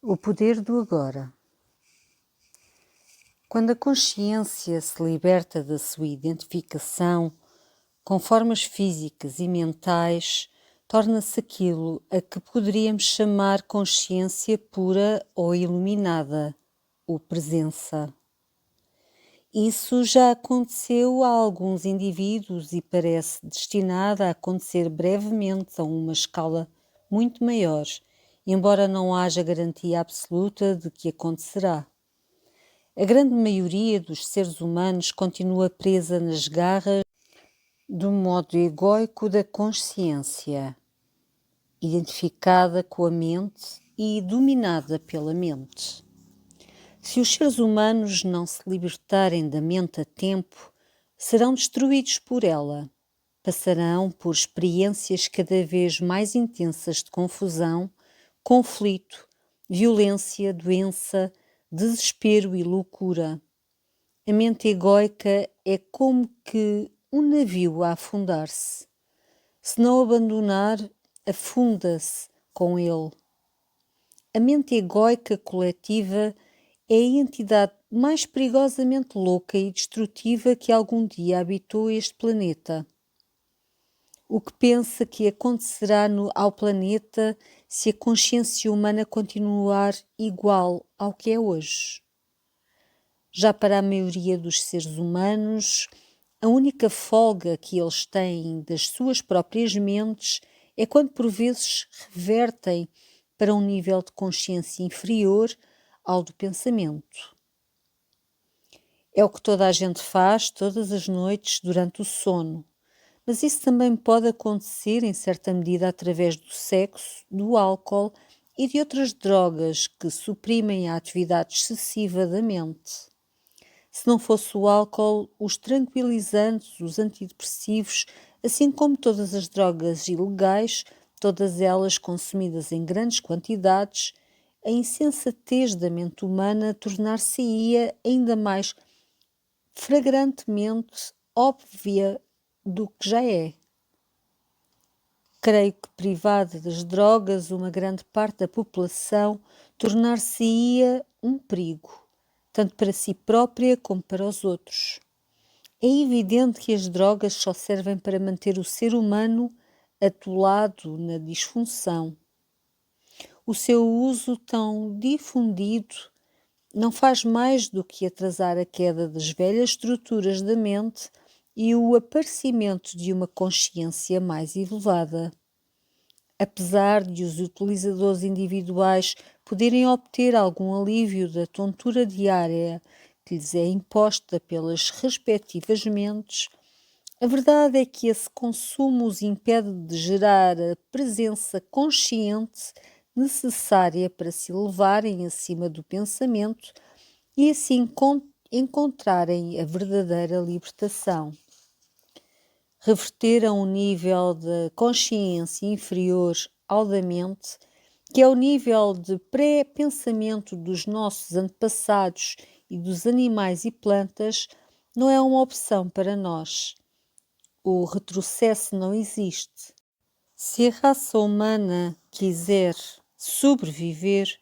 O poder do agora. Quando a consciência se liberta da sua identificação com formas físicas e mentais, torna-se aquilo a que poderíamos chamar consciência pura ou iluminada, ou presença. Isso já aconteceu a alguns indivíduos e parece destinado a acontecer brevemente a uma escala muito maior, embora não haja garantia absoluta de que acontecerá. A grande maioria dos seres humanos continua presa nas garras do modo egóico da consciência, identificada com a mente e dominada pela mente. Se os seres humanos não se libertarem da mente a tempo, serão destruídos por ela. Passarão por experiências cada vez mais intensas de confusão, conflito, violência, doença, desespero e loucura. A mente egóica é como que um navio a afundar-se. Se não abandonar, afunda-se com ele. A mente egóica coletiva é a entidade mais perigosamente louca e destrutiva que algum dia habitou este planeta. O que pensa que acontecerá ao planeta se a consciência humana continuar igual ao que é hoje? Já para a maioria dos seres humanos, a única folga que eles têm das suas próprias mentes é quando por vezes revertem para um nível de consciência inferior ao do pensamento. É o que toda a gente faz todas as noites durante o sono, mas isso também pode acontecer em certa medida através do sexo, do álcool e de outras drogas que suprimem a atividade excessiva da mente. Se não fosse o álcool, os tranquilizantes, os antidepressivos, assim como todas as drogas ilegais, todas elas consumidas em grandes quantidades, a insensatez da mente humana tornar-se-ia ainda mais flagrantemente óbvia do que já é. Creio que, privada das drogas, uma grande parte da população tornar-se-ia um perigo, tanto para si própria como para os outros. É evidente que as drogas só servem para manter o ser humano atolado na disfunção. O seu uso tão difundido não faz mais do que atrasar a queda das velhas estruturas da mente e o aparecimento de uma consciência mais elevada. Apesar de os utilizadores individuais poderem obter algum alívio da tontura diária que lhes é imposta pelas respectivas mentes, a verdade é que esse consumo os impede de gerar a presença consciente necessária para se elevarem acima do pensamento e assim encontrarem a verdadeira libertação. Reverter a um nível de consciência inferior ao da mente, que é o nível de pré-pensamento dos nossos antepassados e dos animais e plantas, não é uma opção para nós. O retrocesso não existe. Se a raça humana quiser sobreviver,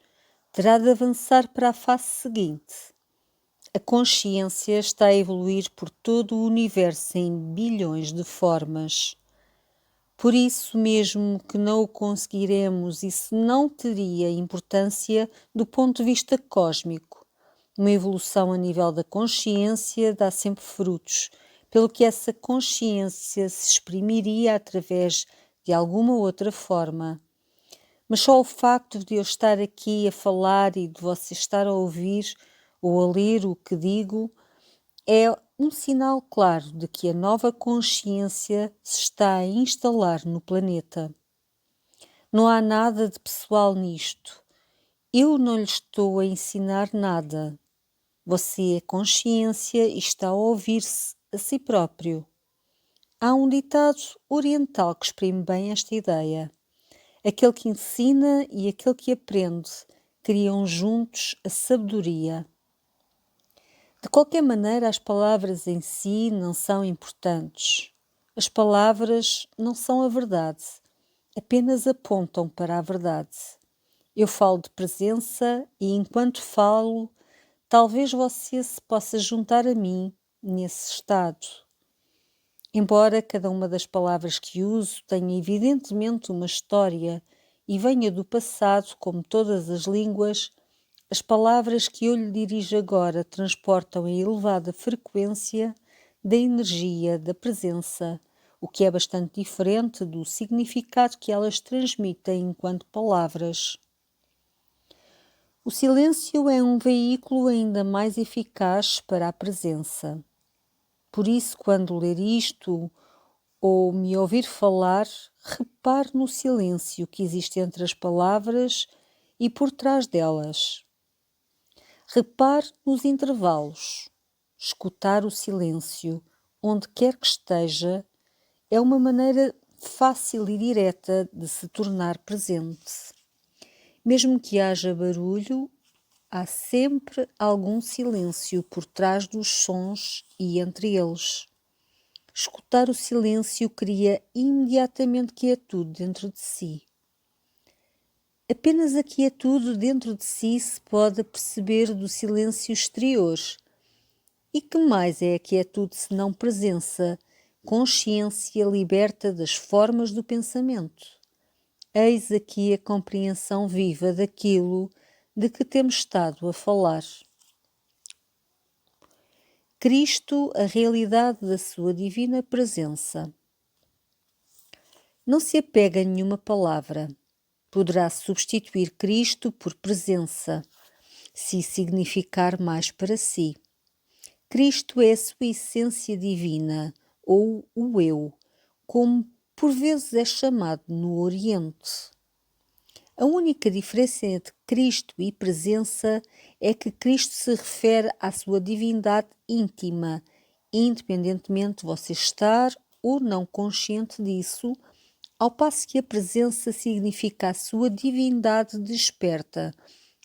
terá de avançar para a fase seguinte. A consciência está a evoluir por todo o universo em bilhões de formas. Por isso mesmo que não o conseguiremos, isso não teria importância do ponto de vista cósmico. Uma evolução a nível da consciência dá sempre frutos, pelo que essa consciência se exprimiria através de alguma outra forma. Mas só o facto de eu estar aqui a falar e de você estar a ouvir ou a ler o que digo é um sinal claro de que a nova consciência se está a instalar no planeta. Não há nada de pessoal nisto. Eu não lhe estou a ensinar nada. Você é consciência e está a ouvir-se a si próprio. Há um ditado oriental que exprime bem esta ideia. Aquele que ensina e aquele que aprende criam juntos a sabedoria. De qualquer maneira, as palavras em si não são importantes. As palavras não são a verdade, apenas apontam para a verdade. Eu falo de presença e enquanto falo, talvez você se possa juntar a mim nesse estado. Embora cada uma das palavras que uso tenha evidentemente uma história e venha do passado, como todas as línguas, as palavras que eu lhe dirijo agora transportam a elevada frequência da energia da presença, o que é bastante diferente do significado que elas transmitem enquanto palavras. O silêncio é um veículo ainda mais eficaz para a presença. Por isso, quando ler isto ou me ouvir falar, repare no silêncio que existe entre as palavras e por trás delas. Repare nos intervalos. Escutar o silêncio, onde quer que esteja, é uma maneira fácil e direta de se tornar presente. Mesmo que haja barulho, há sempre algum silêncio por trás dos sons e entre eles. Escutar o silêncio cria imediatamente quietude dentro de si. Apenas a quietude dentro de si se pode perceber do silêncio exterior. E que mais é a quietude senão presença, consciência liberta das formas do pensamento? Eis aqui a compreensão viva daquilo de que temos estado a falar. Cristo, a realidade da sua divina presença. Não se apega a nenhuma palavra. Poderá substituir Cristo por presença, se significar mais para si. Cristo é a sua essência divina, ou o eu, como por vezes é chamado no Oriente. A única diferença entre Cristo e presença é que Cristo se refere à sua divindade íntima, independentemente de você estar ou não consciente disso, ao passo que a presença significa a sua divindade desperta,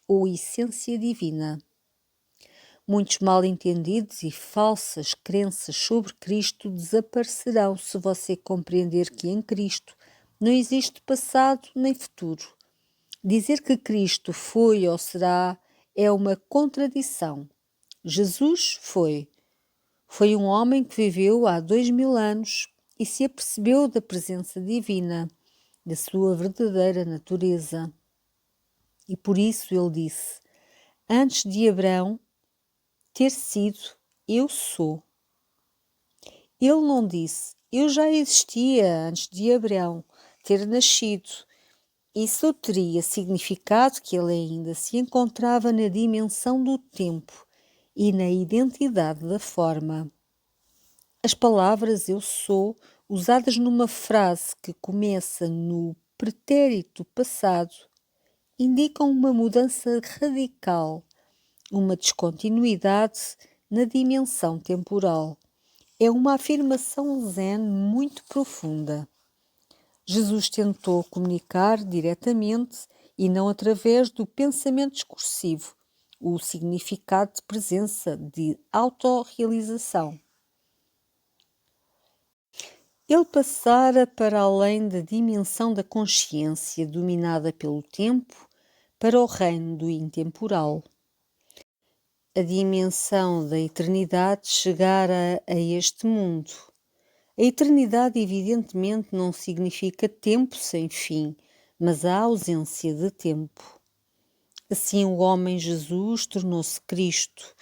ou essência divina. Muitos mal-entendidos e falsas crenças sobre Cristo desaparecerão se você compreender que em Cristo não existe passado nem futuro. Dizer que Cristo foi ou será é uma contradição. Jesus foi. Foi um homem que viveu há 2000 anos e se apercebeu da presença divina, da sua verdadeira natureza. E por isso ele disse: antes de Abraão ter sido, eu sou. Ele não disse: eu já existia antes de Abraão ter nascido. Isso teria significado que ele ainda se encontrava na dimensão do tempo e na identidade da forma. As palavras eu sou, usadas numa frase que começa no pretérito passado, indicam uma mudança radical, uma descontinuidade na dimensão temporal. É uma afirmação zen muito profunda. Jesus tentou comunicar diretamente e não através do pensamento discursivo, o significado de presença, de autorrealização. Ele passara para além da dimensão da consciência dominada pelo tempo para o reino do intemporal. A dimensão da eternidade chegara a este mundo. A eternidade, evidentemente, não significa tempo sem fim, mas a ausência de tempo. Assim, o homem Jesus tornou-se Cristo,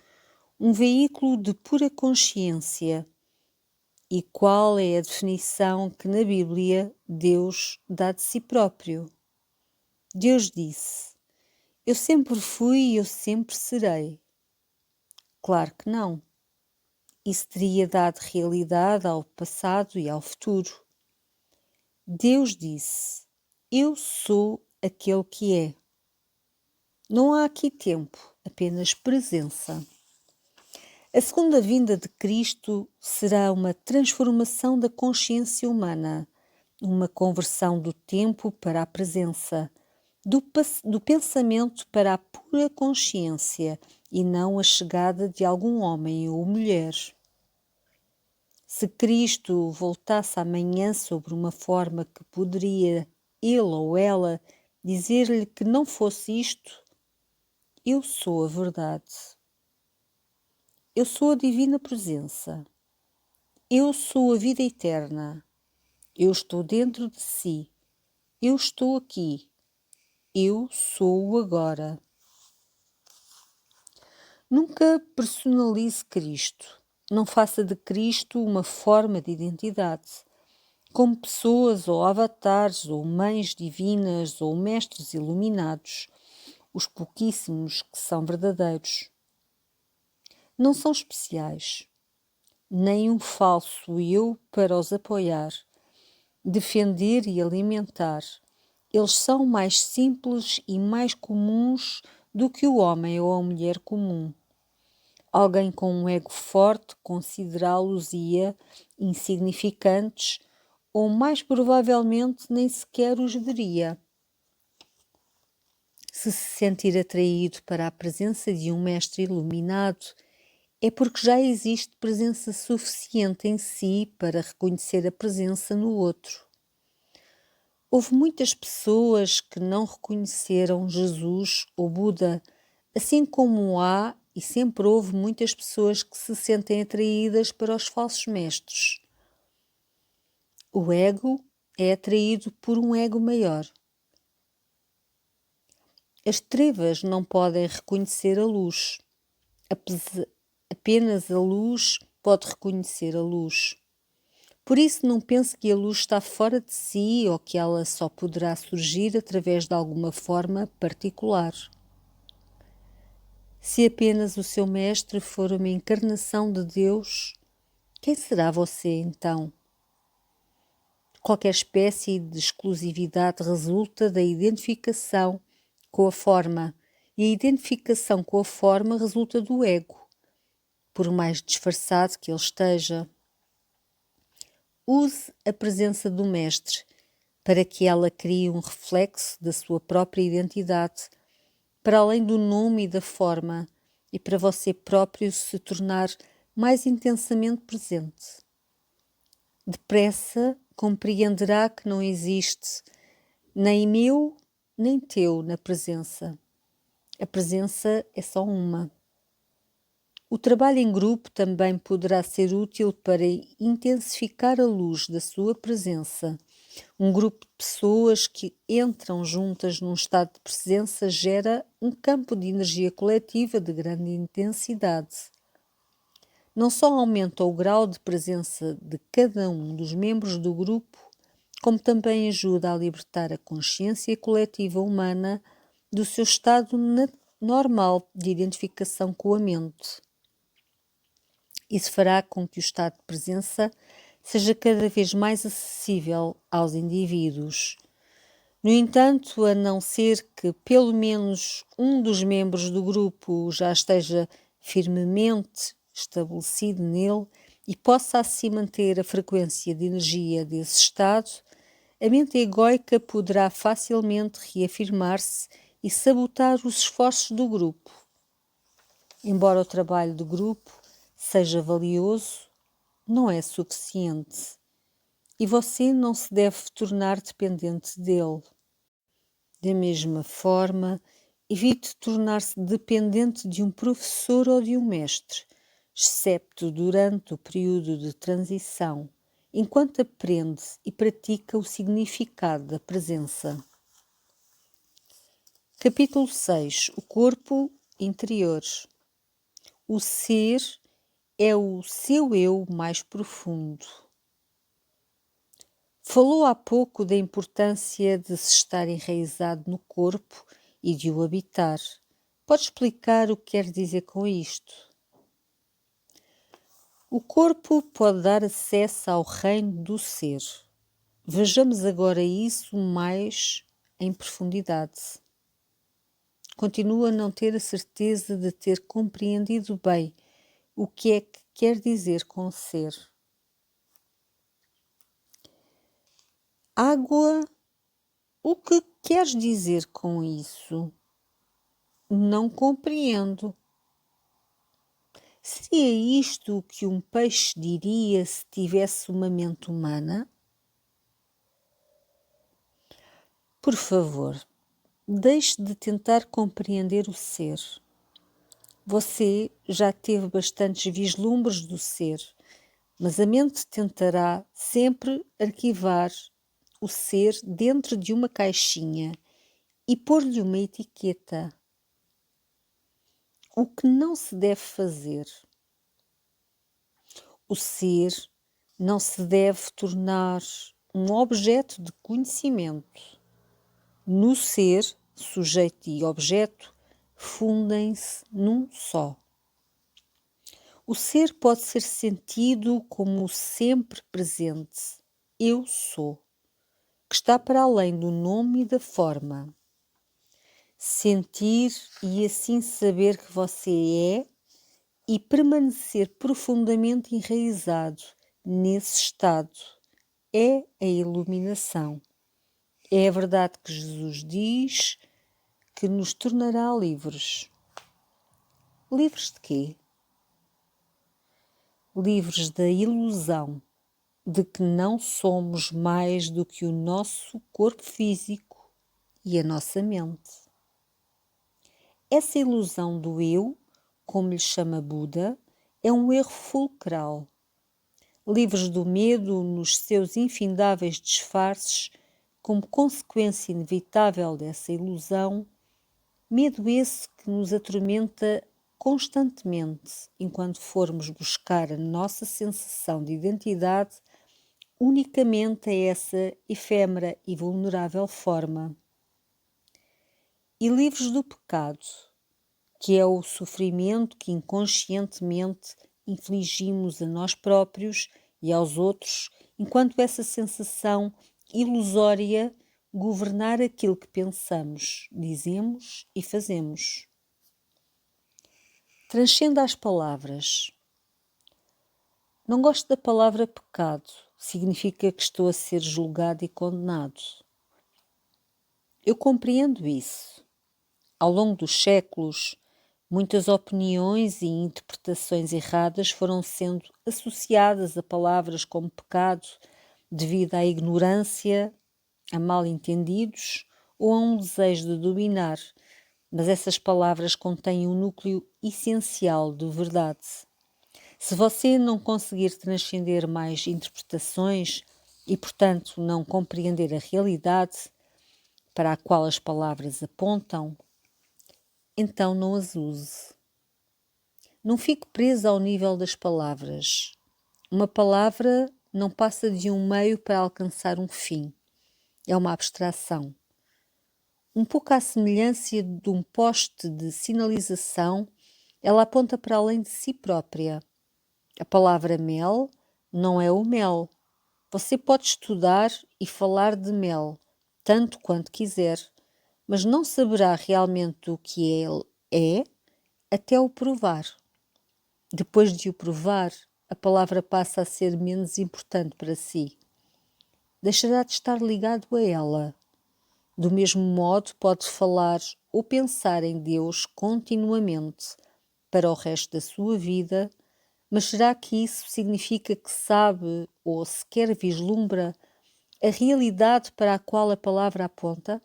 um veículo de pura consciência. E qual é a definição que na Bíblia Deus dá de si próprio? Deus disse: eu sempre fui e eu sempre serei. Claro que não. Isso teria dado realidade ao passado e ao futuro. Deus disse: eu sou aquele que é. Não há aqui tempo, apenas presença. A segunda vinda de Cristo será uma transformação da consciência humana, uma conversão do tempo para a presença, do pensamento para a pura consciência e não a chegada de algum homem ou mulher. Se Cristo voltasse amanhã sobre uma forma que poderia ele ou ela dizer-lhe que não fosse isto, eu sou a verdade. Eu sou a divina presença. Eu sou a vida eterna. Eu estou dentro de si. Eu estou aqui. Eu sou o agora. Nunca personalize Cristo. Não faça de Cristo uma forma de identidade, como pessoas ou avatares ou mães divinas ou mestres iluminados, os pouquíssimos que são verdadeiros. Não são especiais, nem um falso eu para os apoiar, defender e alimentar. Eles são mais simples e mais comuns do que o homem ou a mulher comum. Alguém com um ego forte considerá-los-ia insignificantes ou mais provavelmente nem sequer os veria. Se sentir atraído para a presença de um mestre iluminado, é porque já existe presença suficiente em si para reconhecer a presença no outro. Houve muitas pessoas que não reconheceram Jesus ou Buda, assim como há e sempre houve muitas pessoas que se sentem atraídas para os falsos mestres. O ego é atraído por um ego maior. As trevas não podem reconhecer a luz. Apenas a luz pode reconhecer a luz. Por isso não pense que a luz está fora de si ou que ela só poderá surgir através de alguma forma particular. Se apenas o seu mestre for uma encarnação de Deus, quem será você então? Qualquer espécie de exclusividade resulta da identificação com a forma, e a identificação com a forma resulta do ego, por mais disfarçado que ele esteja. Use a presença do mestre para que ela crie um reflexo da sua própria identidade, para além do nome e da forma, e para você próprio se tornar mais intensamente presente. Depressa compreenderá que não existe nem meu nem teu na presença. A presença é só uma. O trabalho em grupo também poderá ser útil para intensificar a luz da sua presença. Um grupo de pessoas que entram juntas num estado de presença gera um campo de energia coletiva de grande intensidade. Não só aumenta o grau de presença de cada um dos membros do grupo, como também ajuda a libertar a consciência coletiva humana do seu estado normal de identificação com a mente. Isso fará com que o estado de presença seja cada vez mais acessível aos indivíduos. No entanto, a não ser que pelo menos um dos membros do grupo já esteja firmemente estabelecido nele e possa assim manter a frequência de energia desse estado, a mente egóica poderá facilmente reafirmar-se e sabotar os esforços do grupo. Embora o trabalho do grupo seja valioso, não é suficiente e você não se deve tornar dependente dele. Da mesma forma, evite tornar-se dependente de um professor ou de um mestre, excepto durante o período de transição, enquanto aprende e pratica o significado da presença. Capítulo 6. O corpo interior. O ser é o seu eu mais profundo. Falou há pouco da importância de se estar enraizado no corpo e de o habitar. Pode explicar o que quer dizer com isto? O corpo pode dar acesso ao reino do ser. Vejamos agora isso mais em profundidade. Continuo a não ter a certeza de ter compreendido bem o que é que quer dizer com ser. Água, o que queres dizer com isso? Não compreendo. Seria isto o que um peixe diria se tivesse uma mente humana? Por favor, Deixe de tentar compreender o ser. Você já teve bastantes vislumbres do ser, mas a mente tentará sempre arquivar o ser dentro de uma caixinha e pôr-lhe uma etiqueta. O que não se deve fazer. O ser não se deve tornar um objeto de conhecimento. No ser, sujeito e objeto fundem-se num só. O ser pode ser sentido como o sempre presente eu sou, que está para além do nome e da forma. Sentir e assim saber que você é e permanecer profundamente enraizado nesse estado é a iluminação. É a verdade que Jesus diz que nos tornará livres. Livres de quê? Livres da ilusão de que não somos mais do que o nosso corpo físico e a nossa mente. Essa ilusão do eu, como lhe chama Buda, é um erro fulcral. Livres do medo nos seus infindáveis disfarces, como consequência inevitável dessa ilusão, medo esse que nos atormenta constantemente enquanto formos buscar a nossa sensação de identidade unicamente a essa efêmera e vulnerável forma. E livres do pecado, que é o sofrimento que inconscientemente infligimos a nós próprios e aos outros, enquanto essa sensação ilusória governar aquilo que pensamos, dizemos e fazemos. Transcenda as palavras. Não gosto da palavra pecado, significa que estou a ser julgado e condenado. Eu compreendo isso. Ao longo dos séculos, muitas opiniões e interpretações erradas foram sendo associadas a palavras como pecado devido à ignorância, a mal-entendidos ou a um desejo de dominar, mas essas palavras contêm um núcleo essencial de verdade. Se você não conseguir transcender mais interpretações e, portanto, não compreender a realidade para a qual as palavras apontam, então não as use. Não fique preso ao nível das palavras. Uma palavra não passa de um meio para alcançar um fim. É uma abstração. Um pouco à semelhança de um poste de sinalização, ela aponta para além de si própria. A palavra mel não é o mel. Você pode estudar e falar de mel, tanto quanto quiser, mas não saberá realmente o que ele é até o provar. Depois de o provar, a palavra passa a ser menos importante para si. Deixará de estar ligado a ela. Do mesmo modo, pode falar ou pensar em Deus continuamente para o resto da sua vida, mas será que isso significa que sabe ou sequer vislumbra a realidade para a qual a palavra aponta?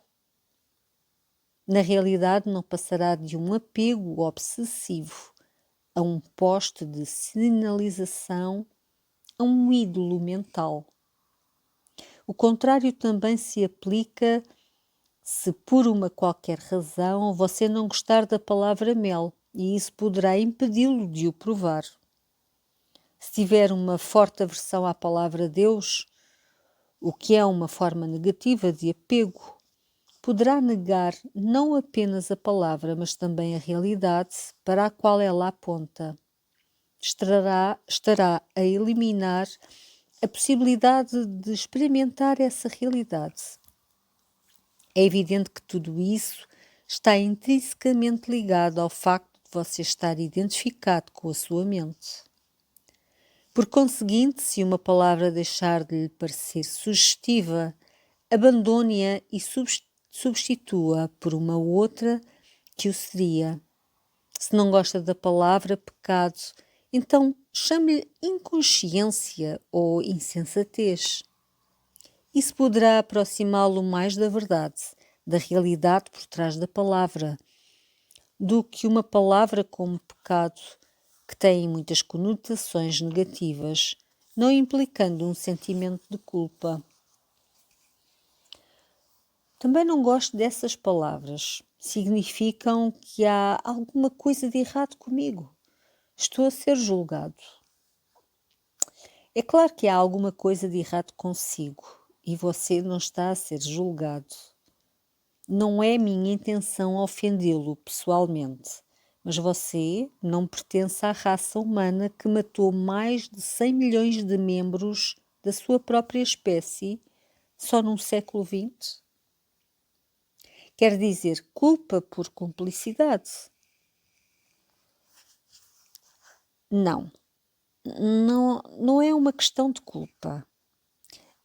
Na realidade, não passará de um apego obsessivo a um poste de sinalização, a um ídolo mental. O contrário também se aplica se por uma qualquer razão você não gostar da palavra mel, e isso poderá impedi-lo de o provar. Se tiver uma forte aversão à palavra Deus, o que é uma forma negativa de apego, poderá negar não apenas a palavra, mas também a realidade para a qual ela aponta. Estará a eliminar a possibilidade de experimentar essa realidade. É evidente que tudo isso está intrinsecamente ligado ao facto de você estar identificado com a sua mente. Por conseguinte, se uma palavra deixar de lhe parecer sugestiva, abandone-a e substitua por uma outra que o seria. Se não gosta da palavra pecado, então chame-lhe inconsciência ou insensatez. Isso poderá aproximá-lo mais da verdade, da realidade por trás da palavra, do que uma palavra como pecado, que tem muitas conotações negativas, não implicando um sentimento de culpa. Também não gosto dessas palavras. Significam que há alguma coisa de errado comigo. Estou a ser julgado. É claro que há alguma coisa de errado consigo e você não está a ser julgado. Não é minha intenção ofendê-lo pessoalmente, mas você não pertence à raça humana que matou mais de 100 milhões de membros da sua própria espécie só num século XX? Quer dizer, culpa por cumplicidade? Não, não é uma questão de culpa.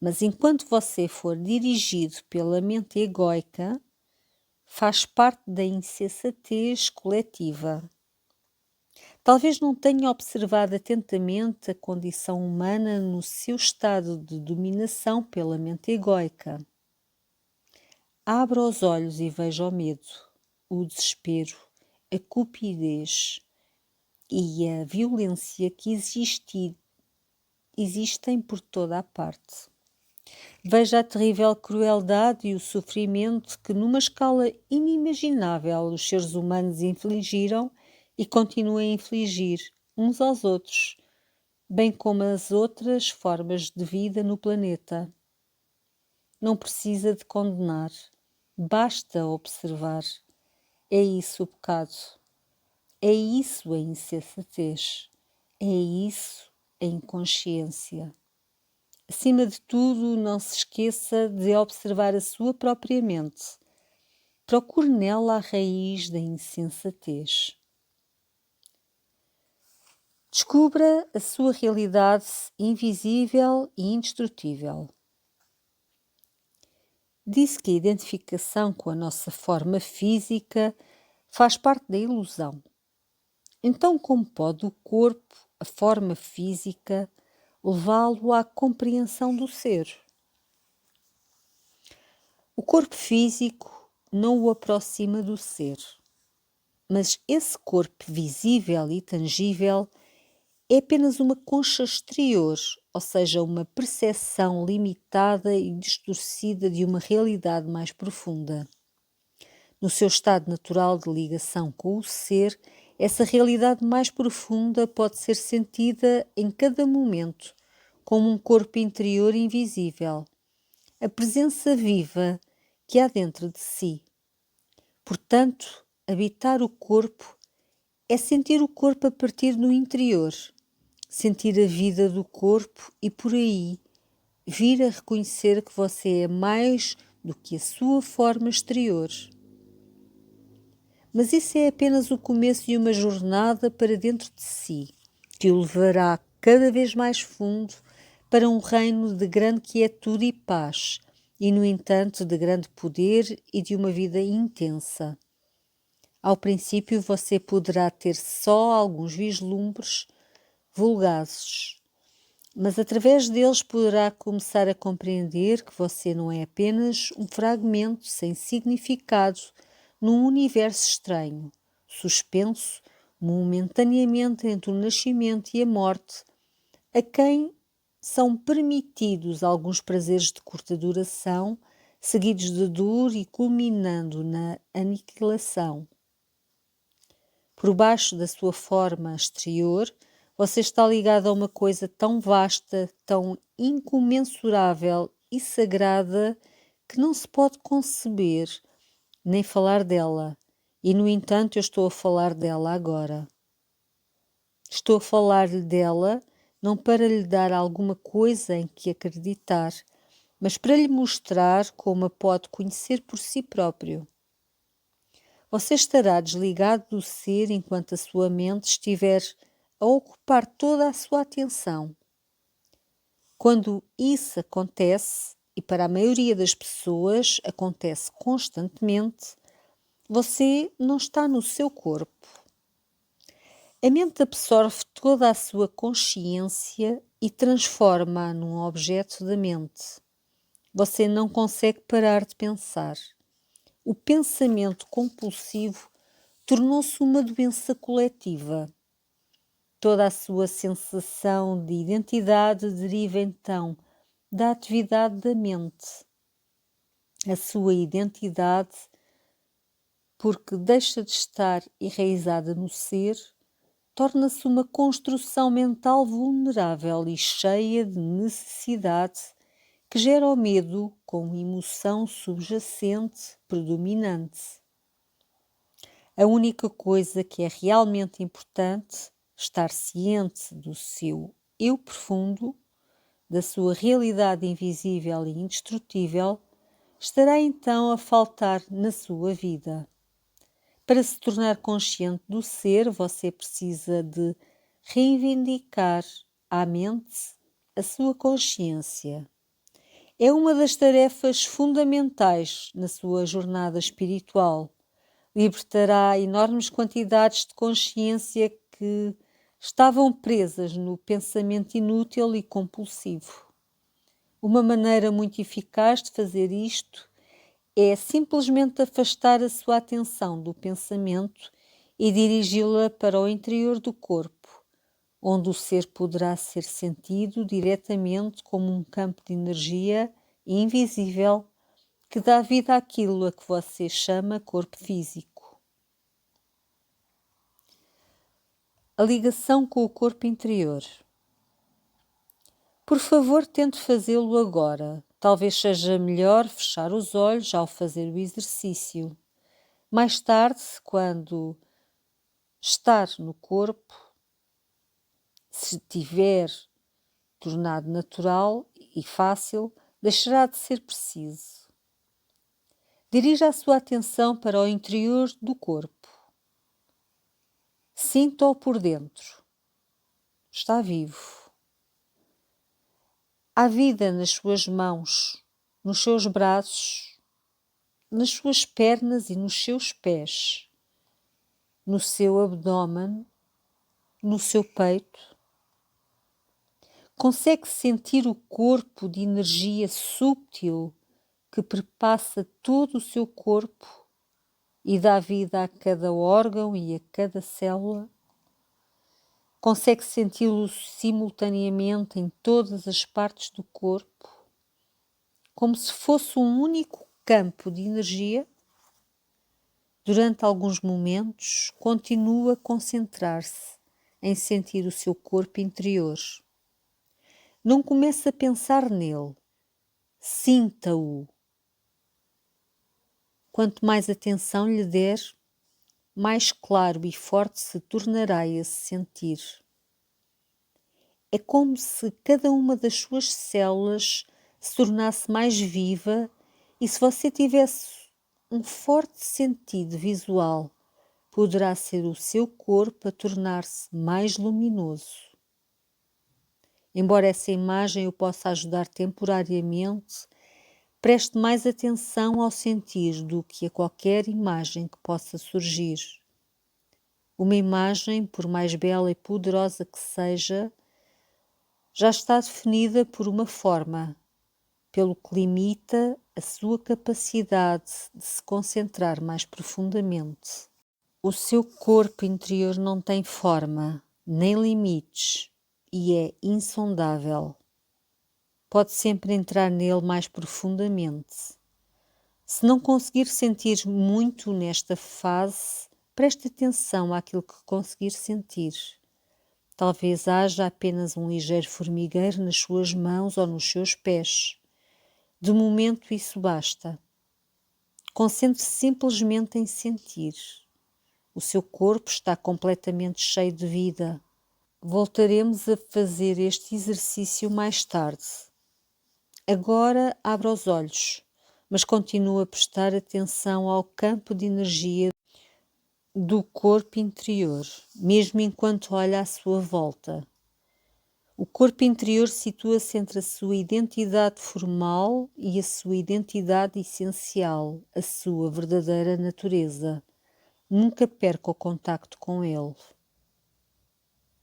Mas enquanto você for dirigido pela mente egóica, faz parte da insensatez coletiva. Talvez não tenha observado atentamente a condição humana no seu estado de dominação pela mente egóica. Abra os olhos e veja o medo, o desespero, a cupidez e a violência que existem por toda a parte. Veja a terrível crueldade e o sofrimento que, numa escala inimaginável, os seres humanos infligiram e continuam a infligir uns aos outros, bem como as outras formas de vida no planeta. Não precisa de condenar, basta observar. É isso o pecado. É isso a insensatez. É isso a inconsciência. Acima de tudo, não se esqueça de observar a sua própria mente. Procure nela a raiz da insensatez. Descubra a sua realidade invisível e indestrutível. Disse que a identificação com a nossa forma física faz parte da ilusão. Então, como pode o corpo, a forma física, levá-lo à compreensão do ser? O corpo físico não o aproxima do ser, mas esse corpo visível e tangível é apenas uma concha exterior, ou seja, uma percepção limitada e distorcida de uma realidade mais profunda. No seu estado natural de ligação com o ser, essa realidade mais profunda pode ser sentida em cada momento, como um corpo interior invisível, a presença viva que há dentro de si. Portanto, habitar o corpo é sentir o corpo a partir do interior, sentir a vida do corpo e por aí vir a reconhecer que você é mais do que a sua forma exterior. Mas isso é apenas o começo de uma jornada para dentro de si, que o levará cada vez mais fundo para um reino de grande quietude e paz, e, no entanto, de grande poder e de uma vida intensa. Ao princípio, você poderá ter só alguns vislumbres vulgazes, mas através deles poderá começar a compreender que você não é apenas um fragmento sem significado num universo estranho, suspenso momentaneamente entre o nascimento e a morte, a quem são permitidos alguns prazeres de curta duração, seguidos de dor e culminando na aniquilação. Por baixo da sua forma exterior, você está ligado a uma coisa tão vasta, tão incomensurável e sagrada que não se pode conceber nem falar dela. E, no entanto, eu estou a falar dela agora. Estou a falar-lhe dela não para lhe dar alguma coisa em que acreditar, mas para lhe mostrar como a pode conhecer por si próprio. Você estará desligado do ser enquanto a sua mente estiver a ocupar toda a sua atenção. Quando isso acontece, e para a maioria das pessoas acontece constantemente, você não está no seu corpo. A mente absorve toda a sua consciência e transforma-a num objeto da mente. Você não consegue parar de pensar. o pensamento compulsivo tornou-se uma doença coletiva. Toda a sua sensação de identidade deriva então da atividade da mente. A sua identidade, porque deixa de estar enraizada no ser, torna-se uma construção mental vulnerável e cheia de necessidade que gera o medo como emoção subjacente predominante. A única coisa que é realmente importante, estar ciente do seu eu profundo, da sua realidade invisível e indestrutível, estará então a faltar na sua vida. Para se tornar consciente do ser, você precisa de reivindicar à mente a sua consciência. É uma das tarefas fundamentais na sua jornada espiritual. Libertará enormes quantidades de consciência que estavam presas no pensamento inútil e compulsivo. Uma maneira muito eficaz de fazer isto é simplesmente afastar a sua atenção do pensamento e dirigi-la para o interior do corpo, onde o ser poderá ser sentido diretamente como um campo de energia invisível que dá vida àquilo a que você chama corpo físico. A ligação com o corpo interior. Por favor, tente fazê-lo agora. Talvez seja melhor fechar os olhos ao fazer o exercício. Mais tarde, quando estar no corpo, se tiver tornado natural e fácil, deixará de ser preciso. Dirija a sua atenção para o interior do corpo. Sinta-o por dentro. Está vivo. Há vida nas suas mãos, nos seus braços, nas suas pernas e nos seus pés, no seu abdômen, no seu peito. Consegue sentir o corpo de energia sútil que perpassa todo o seu corpo e dá vida a cada órgão e a cada célula? Consegue senti-lo simultaneamente em todas as partes do corpo, como se fosse um único campo de energia? Durante alguns momentos, continua a concentrar-se em sentir o seu corpo interior. Não comece a pensar nele, sinta-o. Quanto mais atenção lhe der, mais claro e forte se tornará esse sentir. É como se cada uma das suas células se tornasse mais viva e se você tivesse um forte sentido visual, poderá ser o seu corpo a tornar-se mais luminoso. Embora essa imagem o possa ajudar temporariamente, preste mais atenção ao sentir do que a qualquer imagem que possa surgir. Uma imagem, por mais bela e poderosa que seja, já está definida por uma forma, pelo que limita a sua capacidade de se concentrar mais profundamente. O seu corpo interior não tem forma, nem limites, e é insondável. Pode sempre entrar nele mais profundamente. Se não conseguir sentir muito nesta fase, preste atenção àquilo que conseguir sentir. Talvez haja apenas um ligeiro formigueiro nas suas mãos ou nos seus pés. De momento isso basta. Concentre-se simplesmente em sentir. O seu corpo está completamente cheio de vida. Voltaremos a fazer este exercício mais tarde. Agora abra os olhos, mas continue a prestar atenção ao campo de energia do corpo interior, mesmo enquanto olha à sua volta. O corpo interior situa-se entre a sua identidade formal e a sua identidade essencial, a sua verdadeira natureza. Nunca perca o contacto com ele.